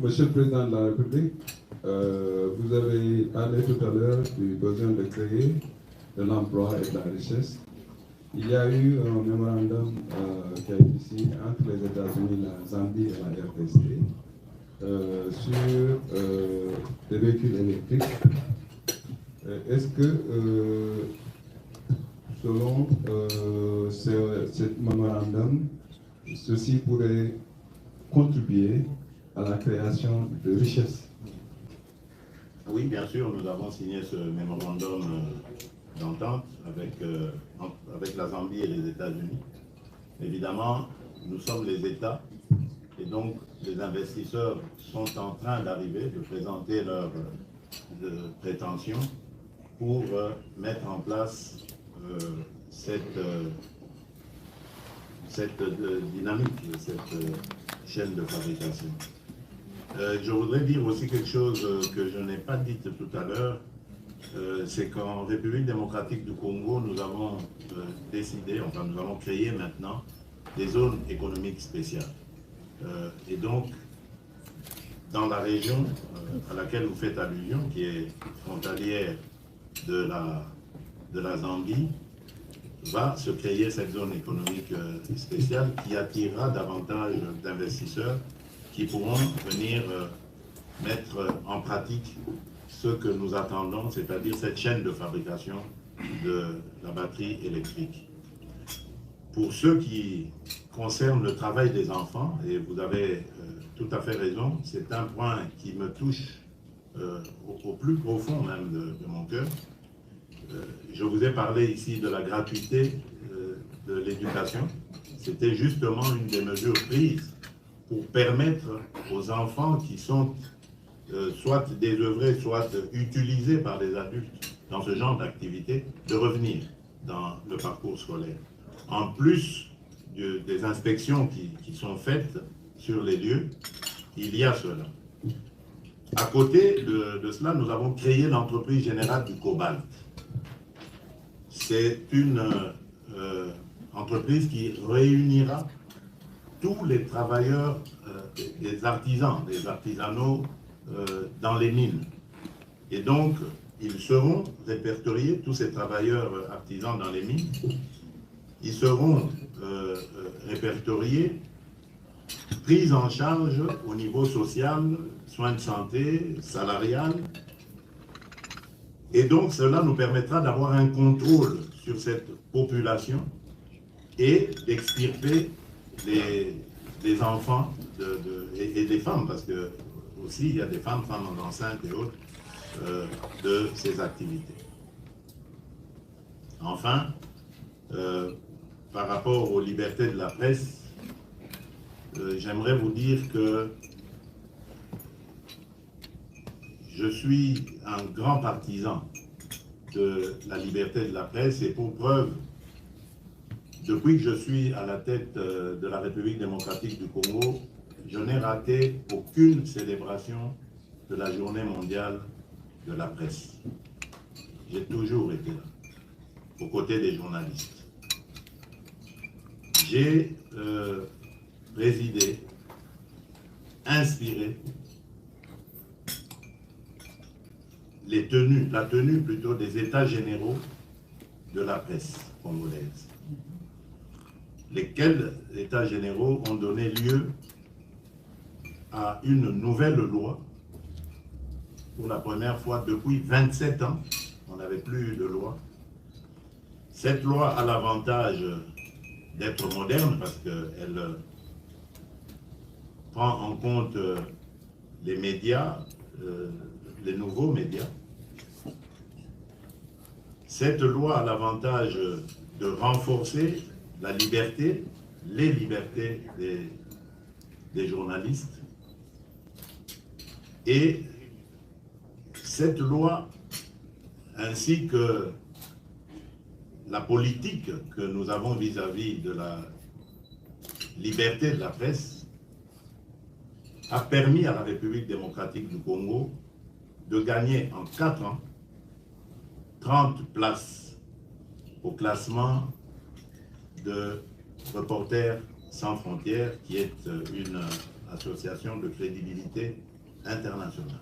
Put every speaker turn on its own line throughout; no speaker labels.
Monsieur le Président de la République, vous avez parlé tout à l'heure du besoin de créer de l'emploi et de la richesse. Il y a eu un mémorandum qui a été signé entre les États-Unis, la Zambie et la RDC sur des véhicules électriques. Est-ce que, selon ce mémorandum, ceci pourrait contribuer à la création de richesses?
Oui, bien sûr, nous avons signé ce mémorandum d'entente avec la Zambie et les États-Unis. Évidemment, nous sommes les États et donc les investisseurs sont en train d'arriver, de présenter leurs prétentions pour mettre en place cette dynamique, cette chaîne de fabrication. Je voudrais dire aussi quelque chose que je n'ai pas dit tout à l'heure, c'est qu'en République démocratique du Congo, nous avons décidé, enfin nous avons créé maintenant des zones économiques spéciales. Et donc, dans la région à laquelle vous faites allusion, qui est frontalière de la Zambie, va se créer cette zone économique spéciale qui attirera davantage d'investisseurs qui pourront venir mettre en pratique ce que nous attendons, c'est-à-dire cette chaîne de fabrication de la batterie électrique. Pour ce qui concerne le travail des enfants, et vous avez tout à fait raison, c'est un point qui me touche au plus profond même de mon cœur. Je vous ai parlé ici de la gratuité de l'éducation. C'était justement une des mesures prises pour permettre aux enfants qui sont soit désœuvrés, soit utilisés par les adultes dans ce genre d'activité, de revenir dans le parcours scolaire. En plus des inspections qui sont faites sur les lieux, il y a cela. À côté de cela, nous avons créé l'entreprise générale du cobalt. C'est une entreprise qui réunira tous les travailleurs, des artisans, des artisanaux dans les mines. Et donc, ils seront répertoriés, tous ces travailleurs artisans dans les mines, ils seront répertoriés, pris en charge au niveau social, soins de santé, salarial. Et donc, cela nous permettra d'avoir un contrôle sur cette population et d'extirper les enfants et des femmes, parce que aussi il y a des femmes enceintes et autres, de ces activités. Enfin, par rapport aux libertés de la presse, j'aimerais vous dire que je suis un grand partisan de la liberté de la presse et pour preuve, depuis que je suis à la tête de la République démocratique du Congo, je n'ai raté aucune célébration de la journée mondiale de la presse. J'ai toujours été là, aux côtés des journalistes. J'ai présidé, inspiré la tenue plutôt des états généraux de la presse congolaise, lesquels états généraux ont donné lieu à une nouvelle loi. Pour la première fois depuis 27 ans, on n'avait plus de loi. Cette loi a l'avantage d'être moderne parce qu'elle prend en compte les médias, les nouveaux médias. Cette loi a l'avantage de renforcer la liberté, les libertés des journalistes. Et cette loi, ainsi que la politique que nous avons vis-à-vis de la liberté de la presse, a permis à la République démocratique du Congo de gagner en 4 ans 30 places au classement de Reporters sans frontières, qui est une association de crédibilité internationale.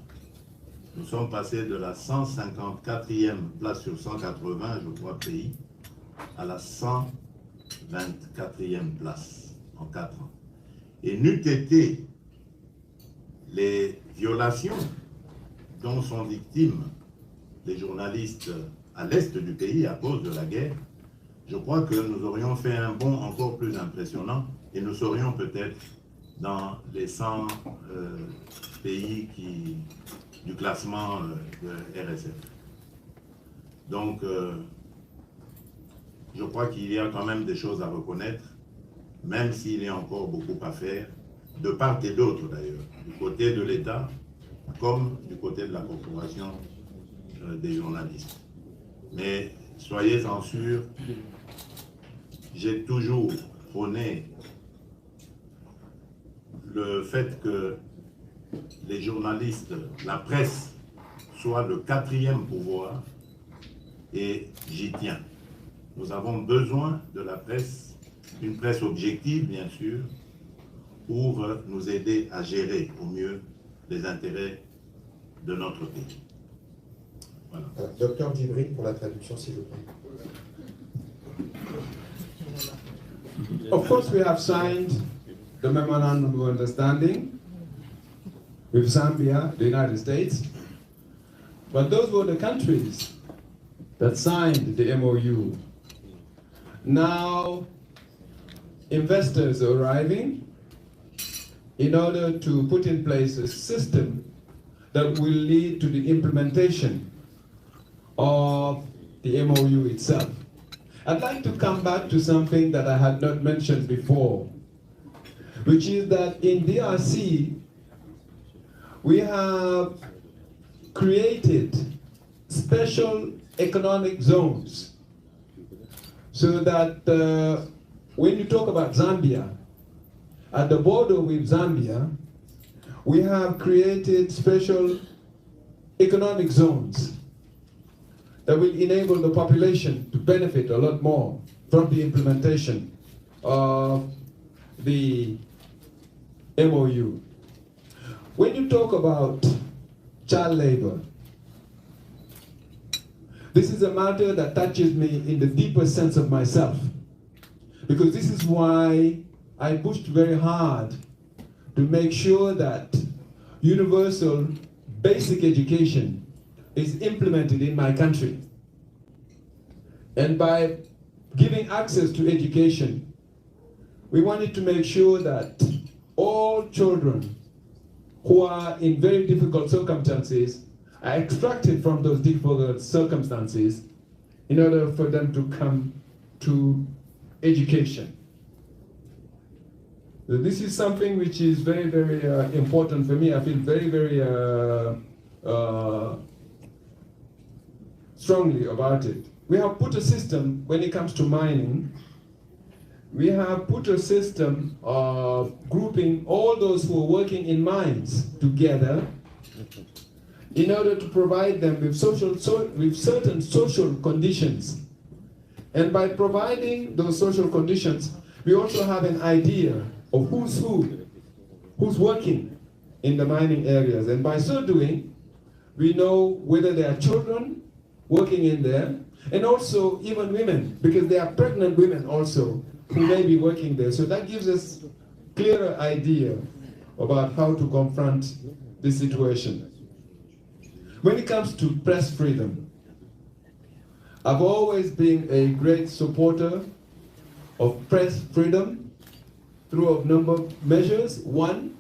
Nous sommes passés de la 154e place sur 180, je crois, pays, à la 124e place en 4 ans. Et n'eût été les violations dont sont victimes les journalistes à l'est du pays à cause de la guerre, je crois que nous aurions fait un bond encore plus impressionnant et nous serions peut-être dans les 100 pays du classement de RSF. Donc, je crois qu'il y a quand même des choses à reconnaître, même s'il y a encore beaucoup à faire, de part et d'autre d'ailleurs, du côté de l'État comme du côté de la corporation des journalistes. Mais soyez-en sûrs, j'ai toujours prôné le fait que les journalistes, la presse, soit le 4e pouvoir, et j'y tiens. Nous avons besoin de la presse, une presse objective bien sûr, pour nous aider à gérer au mieux les intérêts de notre pays. Voilà.
Docteur Djibril pour la traduction, s'il vous plaît.
Of course, we have signed the Memorandum of Understanding with Zambia, the United States, but those were the countries that signed the MOU. Now, investors are arriving in order to put in place a system that will lead to the implementation of the MOU itself. I'd like to come back to something that I had not mentioned before, which is that in DRC, we have created special economic zones so that when you talk about Zambia, at the border with Zambia, we have created special economic zones that will enable the population to benefit a lot more from the implementation of the MOU. When you talk about child labor, this is a matter that touches me in the deepest sense of myself, because this is why I pushed very hard to make sure that universal basic education is implemented in my country. And by giving access to education, we wanted to make sure that all children who are in very difficult circumstances are extracted from those difficult circumstances in order for them to come to education. So this is something which is very, very important for me. I feel very, very strongly about it. We have put a system, when it comes to mining, we have put a system of grouping all those who are working in mines together in order to provide them with certain social conditions. And by providing those social conditions, we also have an idea of who's working in the mining areas. And by so doing, we know whether there are children working in there, and also even women, because there are pregnant women also who may be working there. So that gives us clearer idea about how to confront this situation. When it comes to press freedom, I've always been a great supporter of press freedom through a number of measures. One,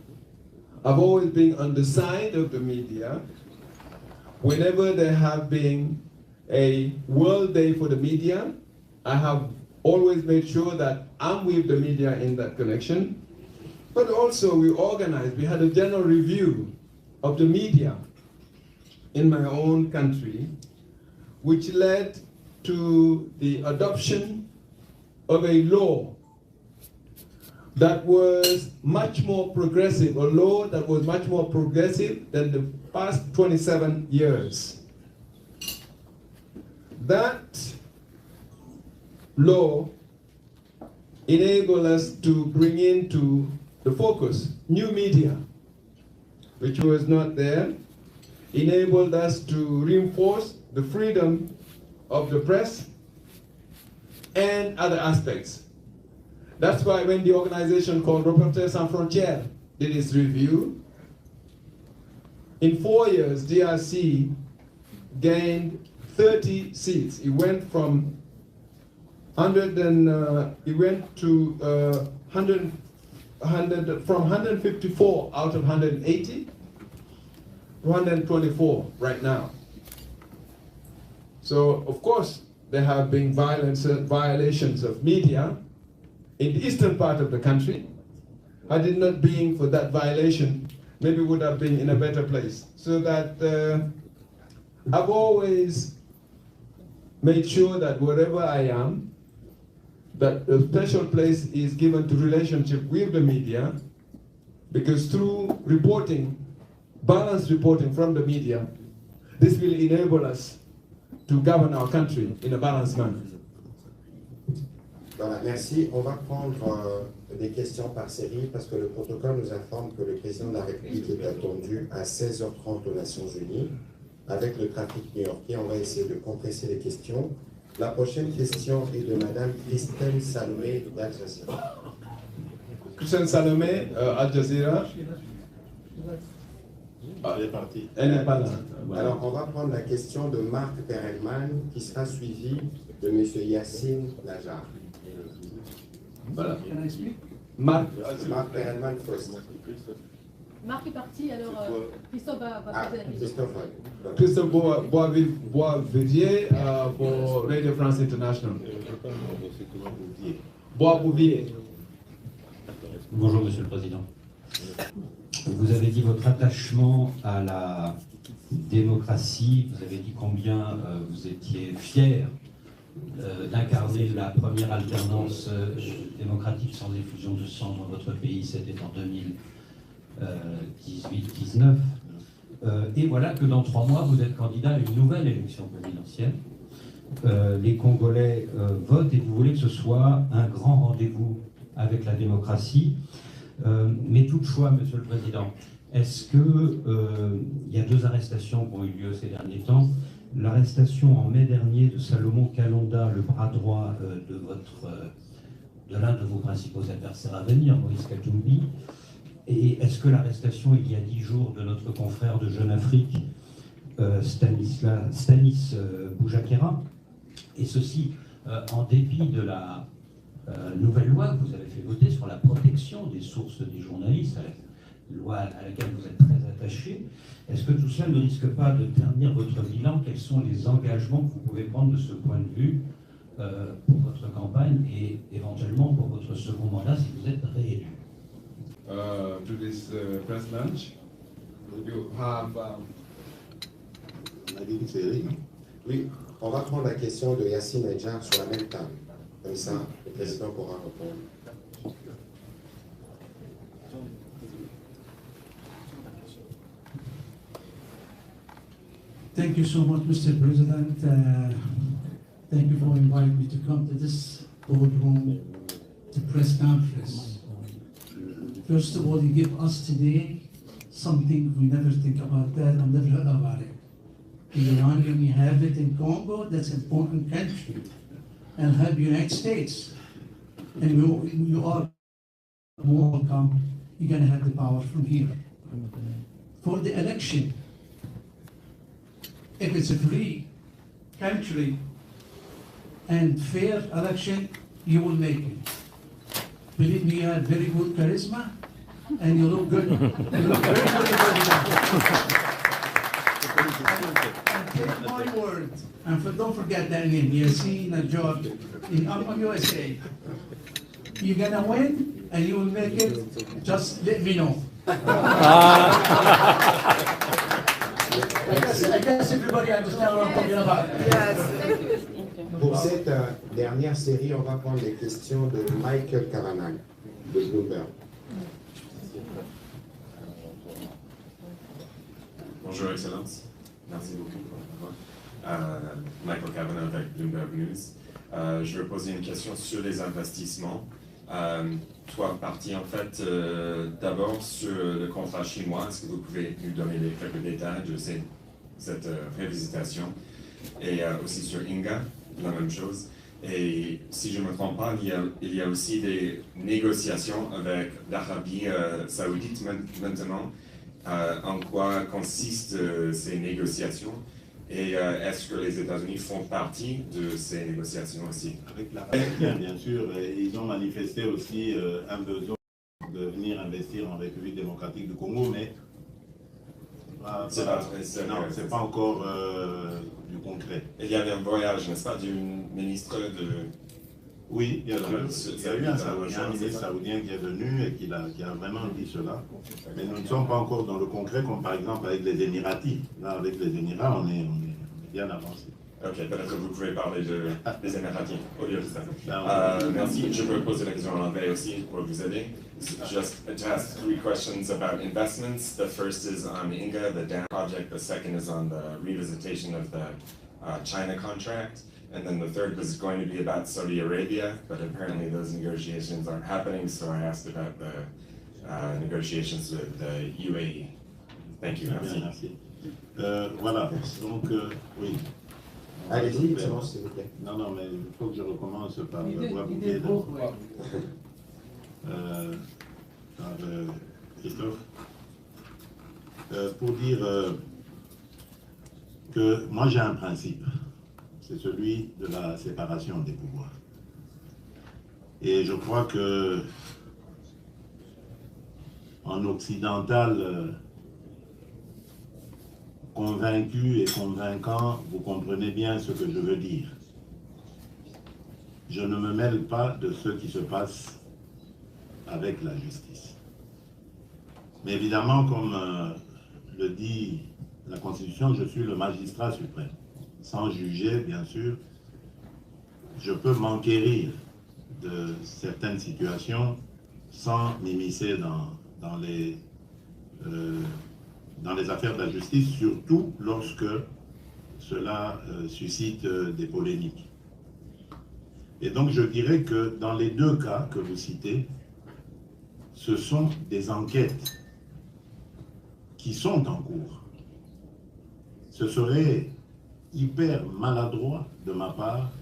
I've always been on the side of the media. Whenever there have been a World Day for the media, I have always made sure that I'm with the media in that connection. But also we had a general review of the media in my own country, which led to the adoption of a law that was much more progressive, a law that was much more progressive than the past 27 years. That law enabled us to bring into the focus, new media, which was not there, enabled us to reinforce the freedom of the press and other aspects. That's why when the organization called Reporters Sans Frontières did its review, in 4 years, DRC gained 30 seats. It went from 154 out of 180 to 124 right now. So, of course, there have been violations of media in the eastern part of the country. Had it not been for that violation, maybe would have been in a better place. So that I've always made sure that wherever I am, that a special place is given to relationship with the media, because through reporting, balanced reporting from the media, this will enable us to govern our country in a balanced manner.
Voilà, merci. On va prendre des questions par série parce que le protocole nous informe que le président de la République est attendu à 16h30 aux Nations Unies. Avec le trafic new-yorkais, on va essayer de compresser les questions. La prochaine question est de Madame Christine Salomé d'Al Jazeera.
Christine Salomé, Al Jazeera.
Elle est partie.
Elle n'est pas là.
Alors, on va prendre la question de Marc Perelman qui sera suivi de Monsieur Yassine Najjar.
Voilà. Marc
Perelman first.
Marc est parti, alors Christophe va poser la question.
Christophe.
Christophe Boisvilliers pour Radio France International. Boisvilliers.
Bonjour Monsieur le Président. Vous avez dit votre attachement à la démocratie, vous avez dit combien vous étiez fier d'incarner la première alternance démocratique sans effusion de sang dans votre pays, c'était en 2018-19. Et voilà que dans 3 mois, vous êtes candidat à une nouvelle élection présidentielle. Les Congolais votent et vous voulez que ce soit un grand rendez-vous avec la démocratie. Mais toutefois, Monsieur le Président, est-ce que il y a 2 arrestations qui ont eu lieu ces derniers temps? L'arrestation en mai dernier de Salomon Kalonda, le bras droit de l'un de vos principaux adversaires à venir, Moïse Katumbi. Et est-ce que l'arrestation il y a 10 jours de notre confrère de Jeune Afrique, Stanis Boujakera, et ceci en dépit de la nouvelle loi que vous avez fait voter sur la protection des sources des journalistes, loi à laquelle vous êtes très attaché. Est-ce que tout cela ne risque pas de ternir votre bilan? Quels sont les engagements que vous pouvez prendre de ce point de vue pour votre campagne et éventuellement pour votre second mandat si vous êtes réélu?
To this press lunch, you have...
On a dit une série.
Oui, on va prendre la question de Yassine Najjar sur la même table. Comme ça, le président pourra répondre.
Thank you so much, Mr. President. Thank you for inviting me to come to this boardroom, to press conference. First of all, you give us today something we never think about that and never heard about it. The uranium, you have it in Congo, that's an important country, and have United States. And you are welcome, you're gonna have the power from here. For the election, if it's a free country and fair election, you will make it. Believe me, you have very good charisma, and you look good. You look very good. And take my word, and don't forget that name, Yassine Najjar, in USA. You're gonna win, and you will make it. Just let me know. I guess everybody understands what I'm talking about. Yes.
Pour cette dernière série, on va prendre les questions de Michael Kavanagh, de Bloomberg.
Bonjour, Excellence. Merci beaucoup. Michael Kavanagh avec Bloomberg News. Je veux poser une question sur les investissements. Trois parties en fait. D'abord sur le contrat chinois, est-ce que vous pouvez nous donner quelques détails de cette révisitation? Et aussi sur Inga, la même chose. Et si je ne me trompe pas, il y a aussi des négociations avec l'Arabie Saoudite maintenant. En quoi consistent ces négociations? Et est-ce que les États-Unis font partie de ces négociations aussi?
Avec l'Arabie, bien sûr, ils ont manifesté aussi un besoin de venir investir en République démocratique du Congo, mais c'est pas encore du concret.
Et il y avait un voyage, n'est-ce pas, du ministre de...
Oui, il y a eu un ministre saoudien qui est venu et qui a vraiment dit cela. Mais nous ne sommes pas encore dans le concret, comme par exemple avec les Émiratis. Là, avec les Émirats, on est bien avancé.
Ok, peut-être que vous pouvez parler des Émiratis au lieu de ça. Merci, je peux poser la question en anglais aussi pour vous aider. Just to ask 3 questions about investments. The first is on Inga, the dam project. The second is on the revisitation of the China contract. And then the third was going to be about Saudi Arabia, but apparently those negotiations aren't happening, so I asked about the negotiations with the UAE. Thank you.
Merci. Voilà, donc oui.
Allez-y, commence s'il vous plaît.
Non, non, mais il faut que je recommence par voix bouquet. Par Christophe. Pour dire que moi j'ai un principe. C'est celui de la séparation des pouvoirs. Et je crois que en occidental, convaincu et convaincant, vous comprenez bien ce que je veux dire. Je ne me mêle pas de ce qui se passe avec la justice. Mais évidemment, comme le dit la Constitution, je suis le magistrat suprême. Sans juger, bien sûr, je peux m'enquérir de certaines situations sans m'immiscer dans les affaires de la justice, surtout lorsque cela suscite des polémiques. Et donc je dirais que dans les 2 cas que vous citez, ce sont des enquêtes qui sont en cours. Ce serait hyper maladroit de ma part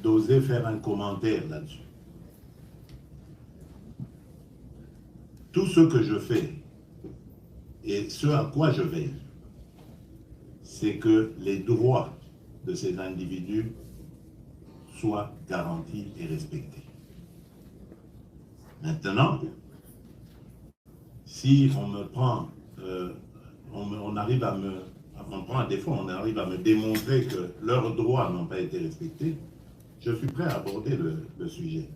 d'oser faire un commentaire là-dessus. Tout ce que je fais et ce à quoi je veille, c'est que les droits de ces individus soient garantis et respectés. Maintenant, si on me prend on arrive à on prend un défaut, on arrive à me démontrer que leurs droits n'ont pas été respectés, je suis prêt à aborder le sujet.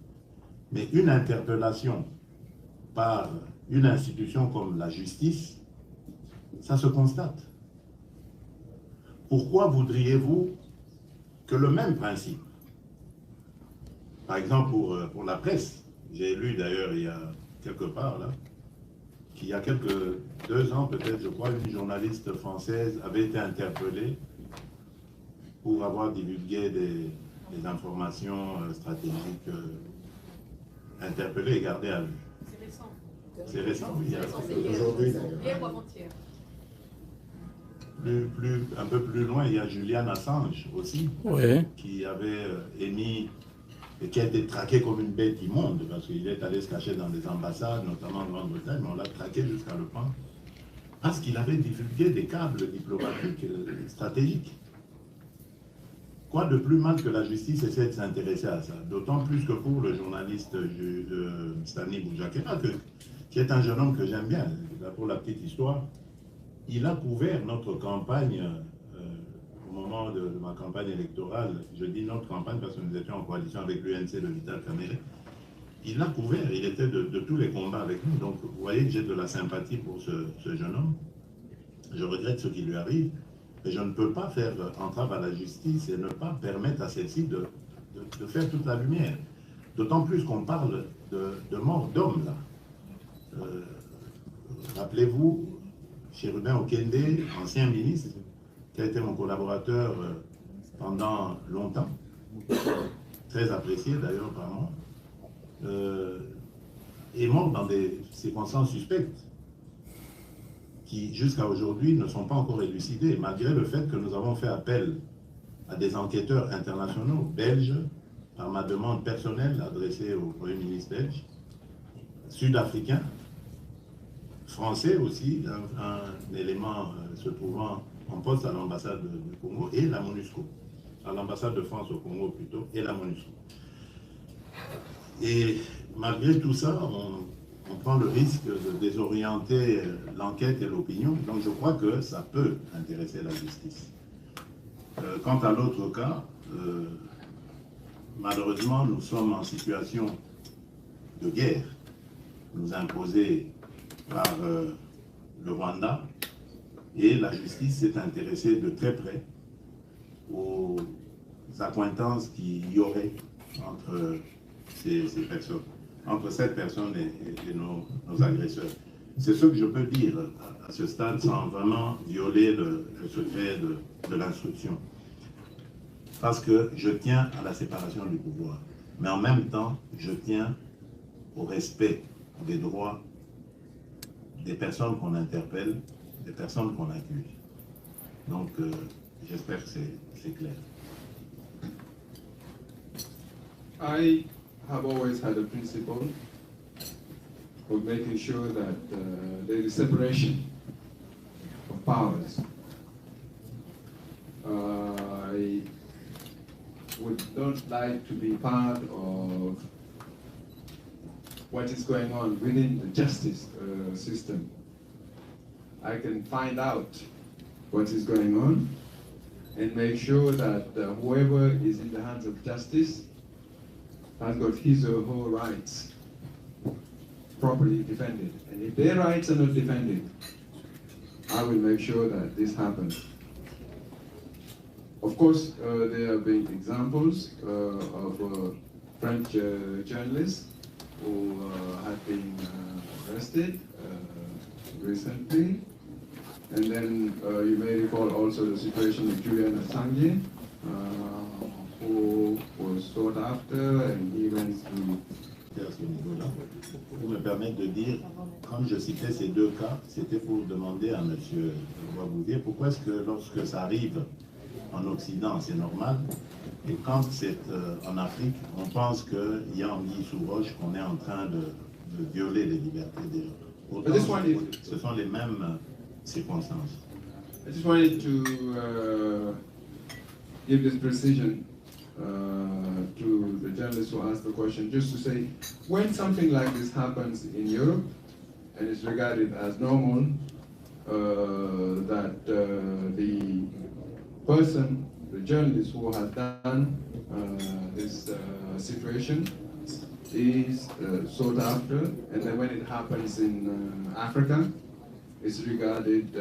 Mais une interpellation par une institution comme la justice, ça se constate. Pourquoi voudriez-vous que le même principe, par exemple pour la presse, j'ai lu d'ailleurs il y a quelque part là, qu'il y a 2 ans peut-être, je crois, une journaliste française avait été interpellée pour avoir divulgué des informations stratégiques, interpellée et gardée à vue.
C'est récent.
C'est récent, oui.
Aujourd'hui,
hier ou avant-hier.
Un peu plus loin, il y a Julian Assange aussi,
Oui.
qui avait émis et qui a été traqué comme une bête immonde, parce qu'il est allé se cacher dans des ambassades, notamment en Grande-Bretagne, mais on l'a traqué jusqu'à le prendre, parce qu'il avait divulgué des câbles diplomatiques stratégiques. Quoi de plus mal que la justice essaie de s'intéresser à ça, d'autant plus que pour le journaliste Stanley Boujakera, qui est un jeune homme que j'aime bien, pour la petite histoire, il a couvert notre campagne. Au moment de ma campagne électorale, je dis notre campagne parce que nous étions en coalition avec l'UNC de Vital Kamerhe, il l'a couvert, il était de tous les combats avec nous. Donc vous voyez que j'ai de la sympathie pour ce jeune homme. Je regrette ce qui lui arrive, mais je ne peux pas faire entrave à la justice et ne pas permettre à celle-ci de faire toute la lumière. D'autant plus qu'on parle de mort d'homme là. Rappelez-vous, Chérubin Okende, ancien ministre, qui a été mon collaborateur pendant longtemps, très apprécié d'ailleurs par moi, est mort dans des circonstances suspectes qui, jusqu'à aujourd'hui, ne sont pas encore élucidées, malgré le fait que nous avons fait appel à des enquêteurs internationaux belges, par ma demande personnelle adressée au Premier ministre belge, sud-africain, français aussi, un élément se trouvant en poste à l'ambassade du Congo et la MONUSCO, à l'ambassade de France au Congo plutôt, et la MONUSCO. Et malgré tout ça, on prend le risque de désorienter l'enquête et l'opinion, donc je crois que ça peut intéresser la justice. Quant à l'autre cas, malheureusement, nous sommes en situation de guerre, nous imposée par le Rwanda, et la justice s'est intéressée de très près aux accointances qu'il y aurait entre ces personnes, entre cette personne et nos agresseurs. C'est ce que je peux dire à ce stade sans vraiment violer le secret de l'instruction. Parce que je tiens à la séparation du pouvoir, mais en même temps, je tiens au respect des droits des personnes qu'on interpelle, des personnes qu'on accuse. Donc, j'espère que c'est clair.
I have always had a principle of making sure that there is separation of powers. I would not like to be part of what is going on within the justice system. I can find out what is going on and make sure that whoever is in the hands of justice has got his or her rights properly defended. And if their rights are not defended, I will make sure that this happens. Of course, there have been examples of French journalists who have been arrested recently. And then you may recall also the situation of Julian Assange, who was sought after and he went through.
À ce niveau-là, pour me permettre de dire, quand je citais ces deux cas, c'était pour demander à M. Bouvier pourquoi est-ce que lorsque ça arrive en Occident, c'est normal, et quand c'est en Afrique, on pense qu'il y a anguille sous roche, qu'on est en train de violer les libertés des gens. Autant, ce sont les mêmes circonstances.
I just wanted to give this precision to the journalist who asked the question, just to say, when something like this happens in Europe, and it's regarded as normal, that the person, the journalist who has done this situation is sought after, and then when it happens in Africa, it's regarded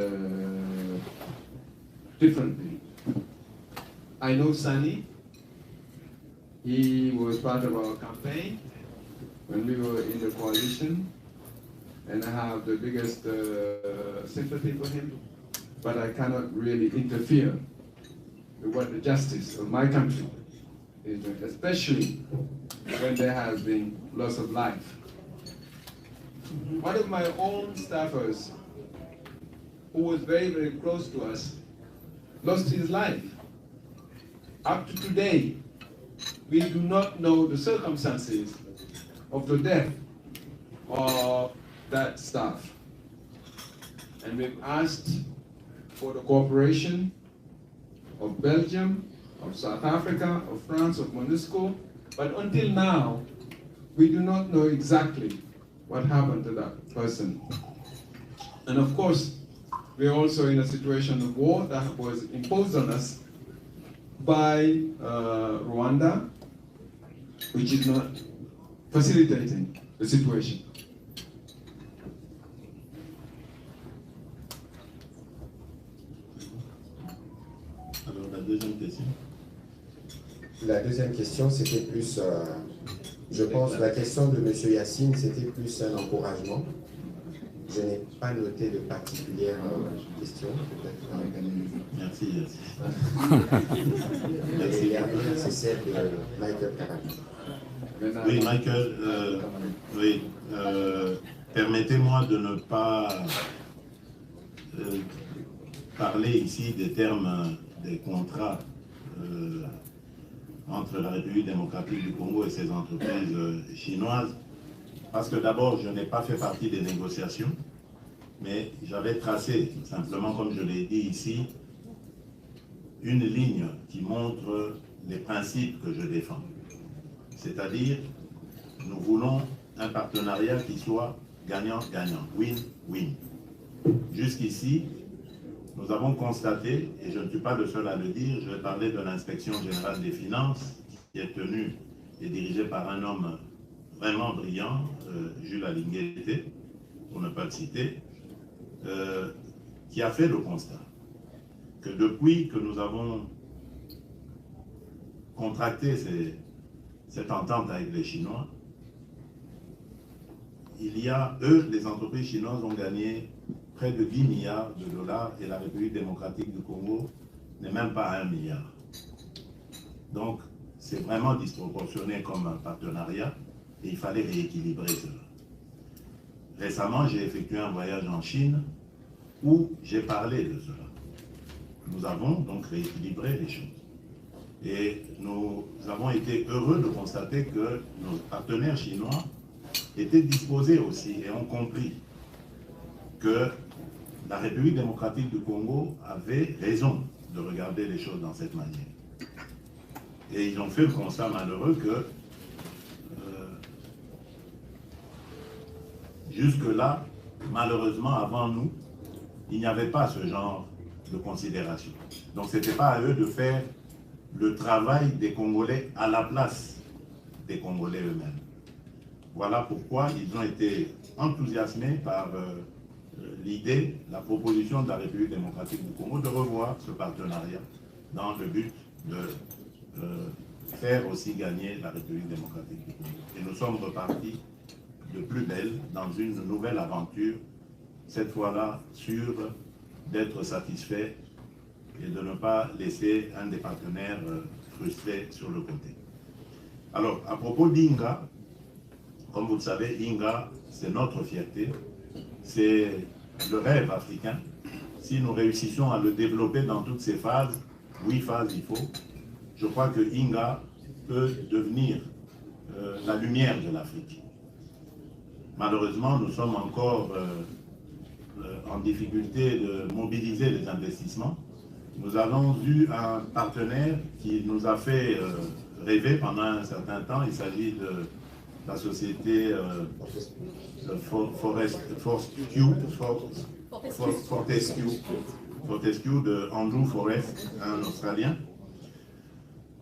differently. I know Sani. He was part of our campaign when we were in the coalition, and I have the biggest sympathy for him, but I cannot really interfere with what the justice of my country is doing, especially when there has been loss of life. One of my own staffers, who was very, very close to us, lost his life. Up to today, we do not know the circumstances of the death of that staff. And we've asked for the cooperation of Belgium, of South Africa, of France, of MONUSCO, but until now, we do not know exactly what happened to that person. And of course, we're also in a situation of war that was imposed on us by Rwanda, which is not facilitating the situation.
Alors la deuxième question.
La deuxième question, c'était plus, je pense, la question de M. Yassine, c'était plus un encouragement. Je n'ai pas noté de particulières questions.
Merci.
Et la dernière, c'est celle de Michael Carragher.
Oui, Michael, permettez-moi de ne pas parler ici des termes des contrats entre la République démocratique du Congo et ses entreprises chinoises, parce que d'abord, je n'ai pas fait partie des négociations, mais j'avais tracé, simplement comme je l'ai dit ici, une ligne qui montre les principes que je défends. C'est-à-dire, nous voulons un partenariat qui soit gagnant-gagnant, win-win. Jusqu'ici, nous avons constaté, et je ne suis pas le seul à le dire, je vais parler de l'inspection générale des finances, qui est tenue et dirigée par un homme vraiment brillant, Jules Alinguete, pour ne pas le citer, qui a fait le constat que depuis que nous avons contracté cette entente avec les Chinois, les entreprises chinoises ont gagné près de 10 milliards de dollars et la République démocratique du Congo n'est même pas à 1 milliard. Donc, c'est vraiment disproportionné comme un partenariat et il fallait rééquilibrer cela. Récemment, j'ai effectué un voyage en Chine où j'ai parlé de cela. Nous avons donc rééquilibré les choses. Et nous avons été heureux de constater que nos partenaires chinois étaient disposés aussi et ont compris que la République démocratique du Congo avait raison de regarder les choses dans cette manière. Et ils ont fait le constat malheureux que jusque-là, malheureusement, avant nous, il n'y avait pas ce genre de considération. Donc ce n'était pas à eux de faire le travail des Congolais à la place des Congolais eux-mêmes. Voilà pourquoi ils ont été enthousiasmés par l'idée, la proposition de la République démocratique du Congo de revoir ce partenariat dans le but de faire aussi gagner la République démocratique du Congo. Et nous sommes repartis de plus belle dans une nouvelle aventure, cette fois-là sûre d'être satisfait et de ne pas laisser un des partenaires frustré sur le côté. Alors, à propos d'Inga, comme vous le savez, Inga, c'est notre fierté, c'est le rêve africain. Si nous réussissons à le développer dans toutes ses phases, 8 phases il faut, je crois que Inga peut devenir la lumière de l'Afrique. Malheureusement, nous sommes encore en difficulté de mobiliser les investissements. Nous avons eu un partenaire qui nous a fait rêver pendant un certain temps. Il s'agit de la société Fortescue de Andrew Forrest, un Australien,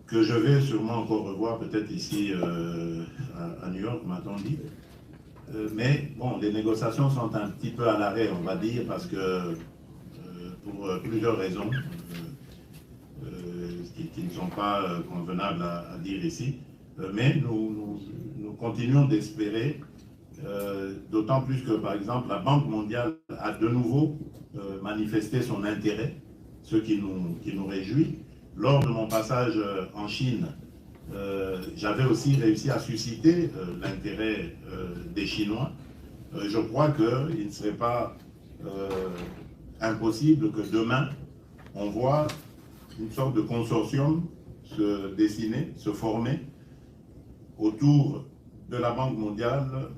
que je vais sûrement encore revoir peut-être ici à New York, m'a-t-on dit. Mais bon, les négociations sont un petit peu à l'arrêt, on va dire, parce que pour plusieurs raisons qui ne sont pas convenables à dire ici. Mais nous continuons d'espérer, d'autant plus que, par exemple, la Banque mondiale a de nouveau manifesté son intérêt, ce qui nous réjouit. Lors de mon passage en Chine, j'avais aussi réussi à susciter l'intérêt des Chinois. Je crois qu'il ne serait pas impossible que demain, on voit une sorte de consortium se dessiner, se former autour de la Banque mondiale,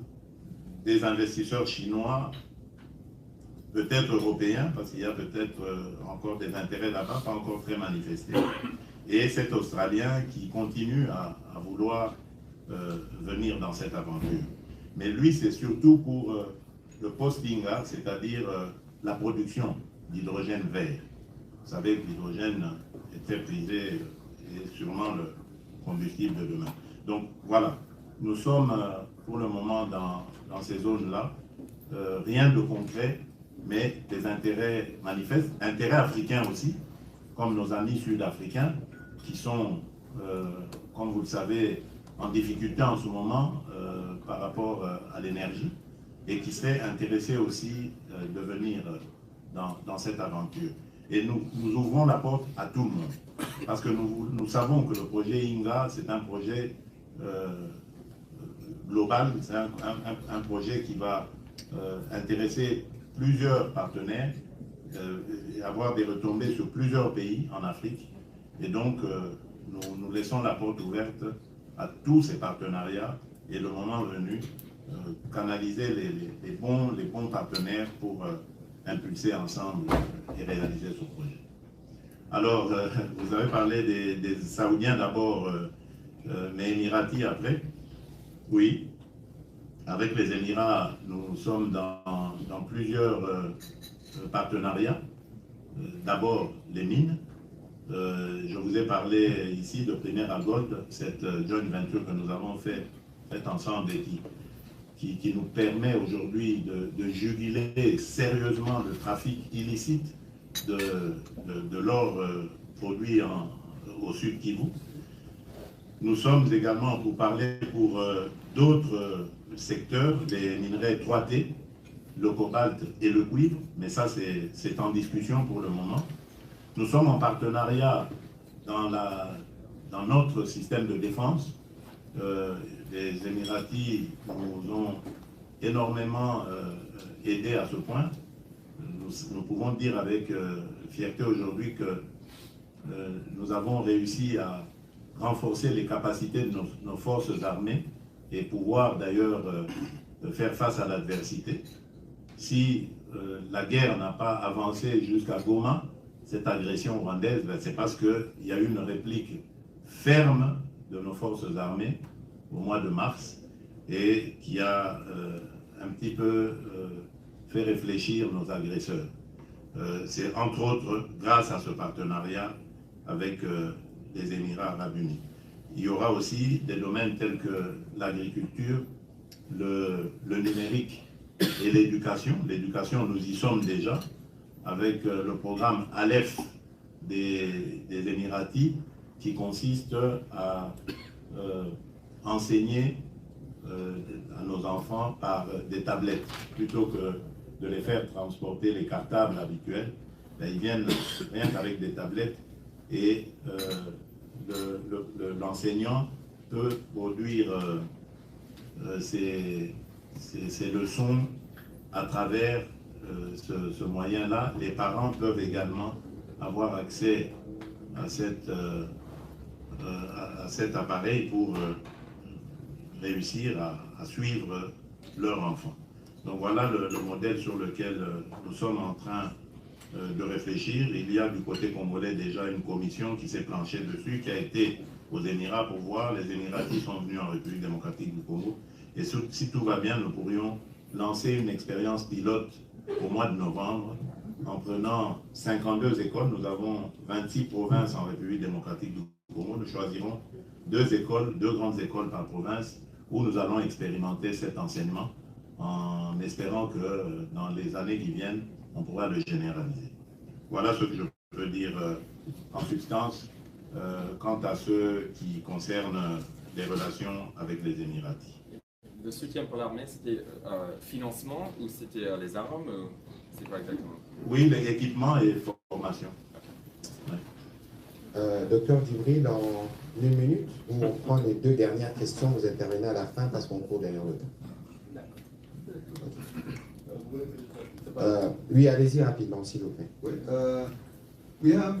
des investisseurs chinois, peut-être européens, parce qu'il y a peut-être encore des intérêts là-bas, pas encore très manifestés, et cet Australien qui continue à vouloir venir dans cette aventure. Mais lui, c'est surtout pour le post-Inga, c'est-à-dire la production d'hydrogène vert. Vous savez que l'hydrogène est très prisé et sûrement le combustible de demain. Donc voilà, nous sommes pour le moment dans ces zones-là, rien de concret, mais des intérêts manifestes, intérêts africains aussi, comme nos amis sud-africains, qui sont, comme vous le savez, en difficulté en ce moment par rapport à l'énergie. et qui seraient intéressés aussi de venir dans cette aventure. Et nous ouvrons la porte à tout le monde, parce que nous savons que le projet INGA, c'est un projet global, c'est un projet qui va intéresser plusieurs partenaires et avoir des retombées sur plusieurs pays en Afrique. Et donc, nous laissons la porte ouverte à tous ces partenariats et le moment venu, canaliser les bons partenaires pour impulser ensemble et réaliser ce projet. Alors, vous avez parlé des Saoudiens d'abord, mais Émiratis après. Oui, avec les Émirats, nous sommes dans plusieurs partenariats. D'abord, les mines. Je vous ai parlé ici de Primera Gold, cette joint venture que nous avons faite ensemble et qui nous permet aujourd'hui de juguler sérieusement le trafic illicite de l'or produit au sud Kivu. Nous sommes également pour parler pour d'autres secteurs, les minerais 3T, le cobalt et le cuivre, mais ça c'est en discussion pour le moment. Nous sommes en partenariat dans notre système de défense. Les Émiratis nous ont énormément aidés à ce point. Nous pouvons dire avec fierté aujourd'hui que nous avons réussi à renforcer les capacités de nos forces armées et pouvoir d'ailleurs faire face à l'adversité. Si la guerre n'a pas avancé jusqu'à Goma, cette agression rwandaise, c'est parce qu'il y a eu une réplique ferme de nos forces armées au mois de mars et qui a un petit peu fait réfléchir nos agresseurs. C'est entre autres grâce à ce partenariat avec les Émirats arabes unis. Il y aura aussi des domaines tels que l'agriculture, le numérique et l'éducation. L'éducation, nous y sommes déjà avec le programme Aleph des Émiratis qui consiste à enseigner à nos enfants par des tablettes. Plutôt que de les faire transporter les cartables habituels, ils viennent rien qu'avec des tablettes et l'enseignant peut produire ses leçons à travers ce moyen-là. Les parents peuvent également avoir accès à cet appareil pour réussir à suivre leur enfant. Donc voilà le modèle sur lequel nous sommes en train de réfléchir. Il y a du côté congolais déjà une commission qui s'est planchée dessus, qui a été aux Émirats pour voir. Les Émiratis sont venus en République démocratique du Congo. Et si tout va bien, nous pourrions lancer une expérience pilote au mois de novembre en prenant 52 écoles. Nous avons 26 provinces en République démocratique du Congo. Nous choisirons deux grandes écoles par province où nous allons expérimenter cet enseignement en espérant que dans les années qui viennent, on pourra le généraliser. Voilà ce que je peux dire en substance quant à ce qui concerne les relations avec les Émiratis.
Le soutien pour l'armée, c'était financement ou c'était les armes? C'est quoi exactement?
Oui, les équipements et formation. Ouais.
Docteur Djibril, en une minute, où on prend les deux dernières questions, vous intervenez à la fin parce qu'on court derrière le temps. Oui, allez-y rapidement, s'il vous plaît.
Oui, we have,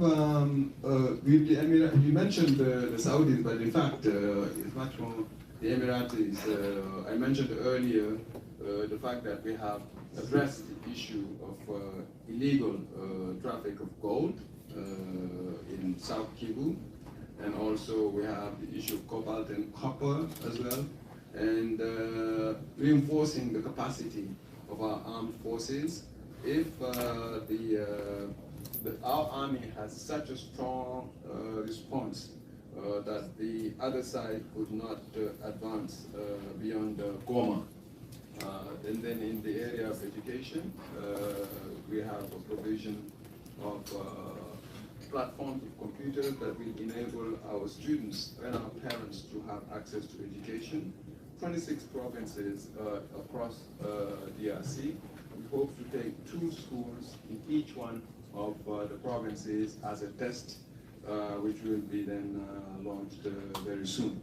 with the Emirates, you mentioned the Saudis, but in fact, it's much more the Emiratis. I mentioned earlier the fact that we have addressed the issue of illegal traffic of gold in South Kivu, and also we have the issue of cobalt and copper as well, and reinforcing the capacity of our armed forces. If our army has such a strong response that the other side could not advance beyond Goma. And then in the area of education, we have a provision of platforms of computers that will enable our students and our parents to have access to education 26 provinces across DRC. We hope to take 2 schools in each one of the provinces as a test, which will be then launched very soon.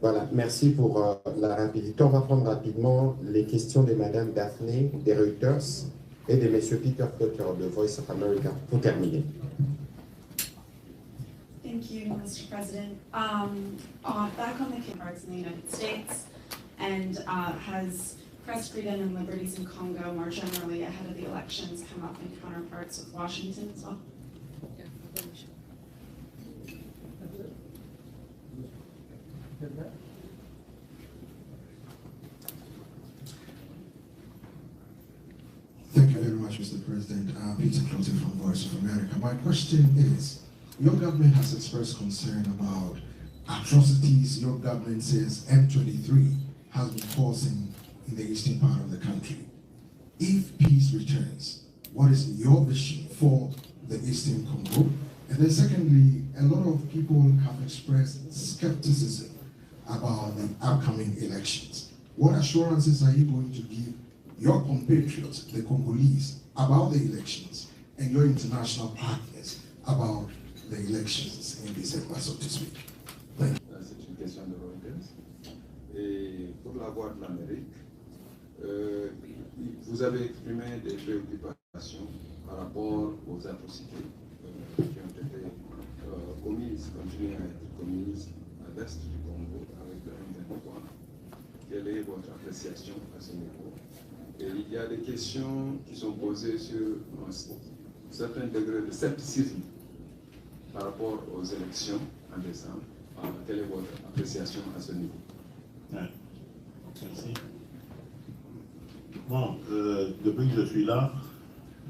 Voilà, merci pour la rapidité. On va prendre rapidement les questions de Madame Daphné des Reuters et de Monsieur Peter Potter de Voice of America pour terminer.
Thank you, Mr. President. Back on the cards in the United States, and has press freedom and liberties in Congo more generally ahead of the elections come up in counterparts with Washington as well?
Thank you very much, Mr. President. Peter Cloutey from Voice of America. My question is, your government has expressed concern about atrocities your government says M23 has been causing in the eastern part of the country. If peace returns, what is your vision for the Eastern Congo? And then secondly, a lot of people have expressed skepticism about the upcoming elections. What assurances are you going to give your compatriots, the Congolese, about the elections and your international partners about the elections in December, so to speak? Thank you.
C'est une question de Reuters. Et pour la voix de l'Amérique, vous avez exprimé des préoccupations par rapport aux atrocités qui ont été commises, continuent à être commises à l'est du Congo avec le M23. Quelle est votre appréciation à ce niveau? Et il y a des questions qui sont posées sur un certain degré de scepticisme par rapport aux élections en décembre. Quelle est votre appréciation à ce niveau?
Merci. Bon, depuis que je suis là,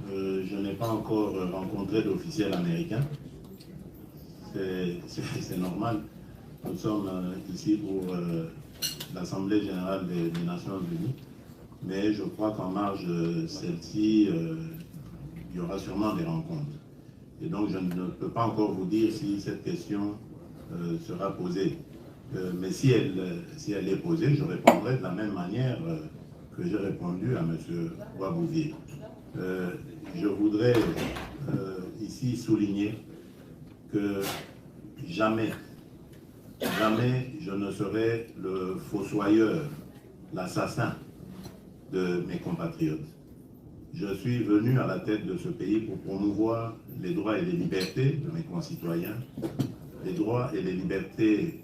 je n'ai pas encore rencontré d'officiel américain. C'est normal. Nous sommes ici pour l'Assemblée générale des Nations Unies. Mais je crois qu'en marge de celle-ci, il y aura sûrement des rencontres. Et donc je ne peux pas encore vous dire si cette question sera posée. Mais si elle est posée, je répondrai de la même manière que j'ai répondu à M. Ouabouvier. Je voudrais ici souligner que jamais je ne serai le fossoyeur, l'assassin de mes compatriotes. Je suis venu à la tête de ce pays pour promouvoir les droits et les libertés de mes concitoyens, les droits et les libertés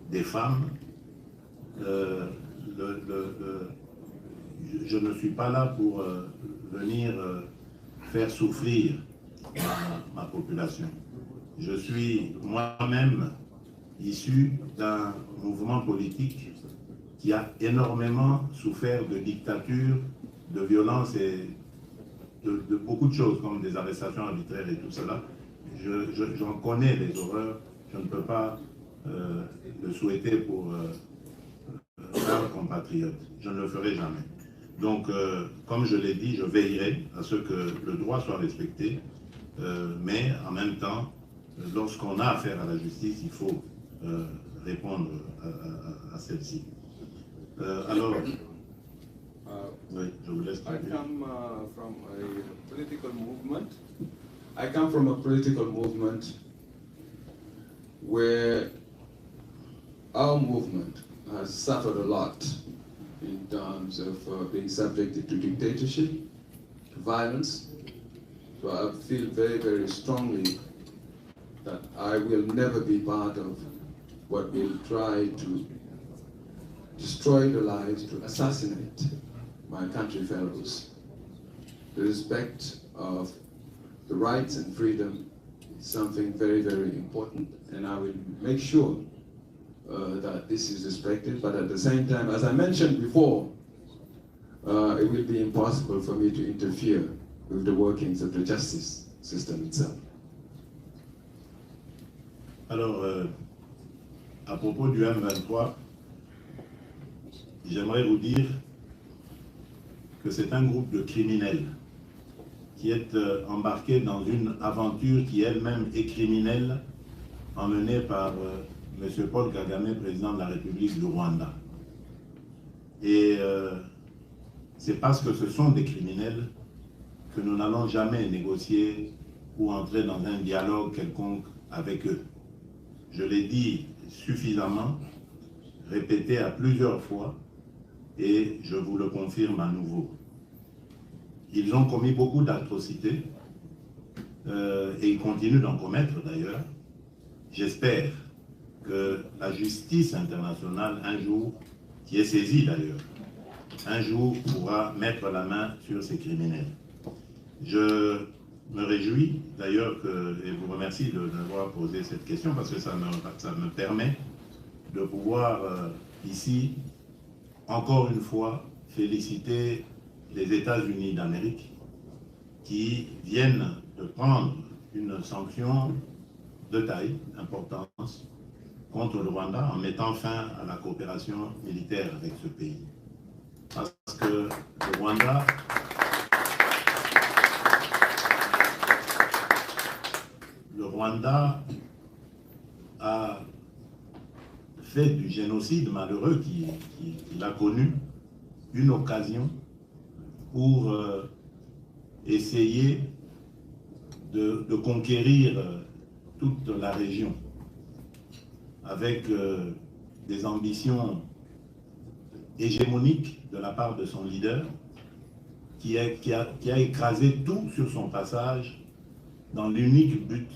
des femmes. Je ne suis pas là pour venir faire souffrir ma population. Je suis moi-même issu d'un mouvement politique qui a énormément souffert de dictature, de violence et de beaucoup de choses, comme des arrestations arbitraires et tout cela. J'en connais les horreurs, je ne peux pas le souhaiter pour un compatriote. Je ne le ferai jamais. Donc, comme je l'ai dit, je veillerai à ce que le droit soit respecté, mais en même temps, lorsqu'on a affaire à la justice, il faut répondre à celle-ci. Alors, oui, je vous laisse parler.
I come from a political movement where our movement has suffered a lot in terms of being subjected to dictatorship, to violence. So I feel very, very strongly that I will never be part of what will try to destroy the lives, to assassinate my country fellows. The respect of the rights and freedom is something very, very important, and I will make sure that this is respected, but at the same time, as I mentioned before, it will be impossible for me to interfere with the workings of the justice system itself.
Alors, à propos du M23, j'aimerais vous dire que c'est un groupe de criminels qui est embarqué dans une aventure qui elle-même est criminelle, emmenée par M. Paul Kagame, président de la République du Rwanda. Et c'est parce que ce sont des criminels que nous n'allons jamais négocier ou entrer dans un dialogue quelconque avec eux. Je l'ai dit suffisamment, répété à plusieurs fois, et je vous le confirme à nouveau. Ils ont commis beaucoup d'atrocités, et ils continuent d'en commettre d'ailleurs. J'espère que la justice internationale, un jour, qui est saisie d'ailleurs, un jour pourra mettre la main sur ces criminels. Je me réjouis d'ailleurs et vous remercie d'avoir posé cette question parce que ça me permet de pouvoir ici, encore une fois, féliciter les États-Unis d'Amérique qui viennent de prendre une sanction de taille, d'importance, contre le Rwanda en mettant fin à la coopération militaire avec ce pays. Parce que le Rwanda a fait du génocide malheureux qu'il a connu une occasion pour essayer de conquérir toute la région avec des ambitions hégémoniques de la part de son leader qui a écrasé tout sur son passage dans l'unique but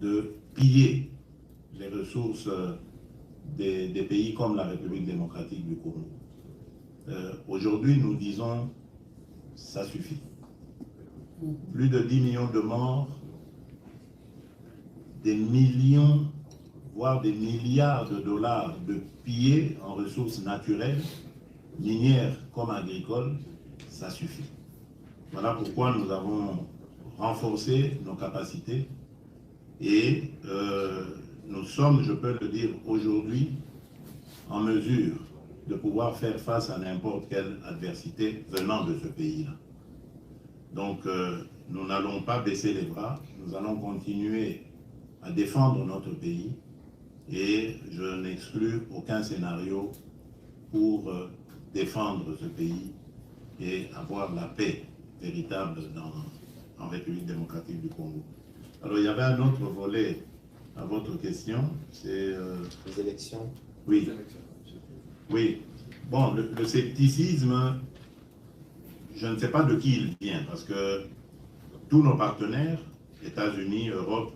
de piller les ressources des pays comme la République démocratique du Congo. Aujourd'hui, nous disons, ça suffit. Plus de 10 millions de morts, des millions, voire des milliards de dollars de pillés en ressources naturelles, minières comme agricoles, ça suffit. Voilà pourquoi nous avons renforcé nos capacités et nous sommes, je peux le dire aujourd'hui, en mesure de pouvoir faire face à n'importe quelle adversité venant de ce pays-là. Donc, nous n'allons pas baisser les bras, nous allons continuer à défendre notre pays et je n'exclus aucun scénario pour défendre ce pays et avoir la paix véritable en République démocratique du Congo. Alors, il y avait un autre volet à votre question, c'est...
les élections.
Oui. Oui. Bon, le scepticisme, je ne sais pas de qui il vient, parce que tous nos partenaires, États-Unis, Europe,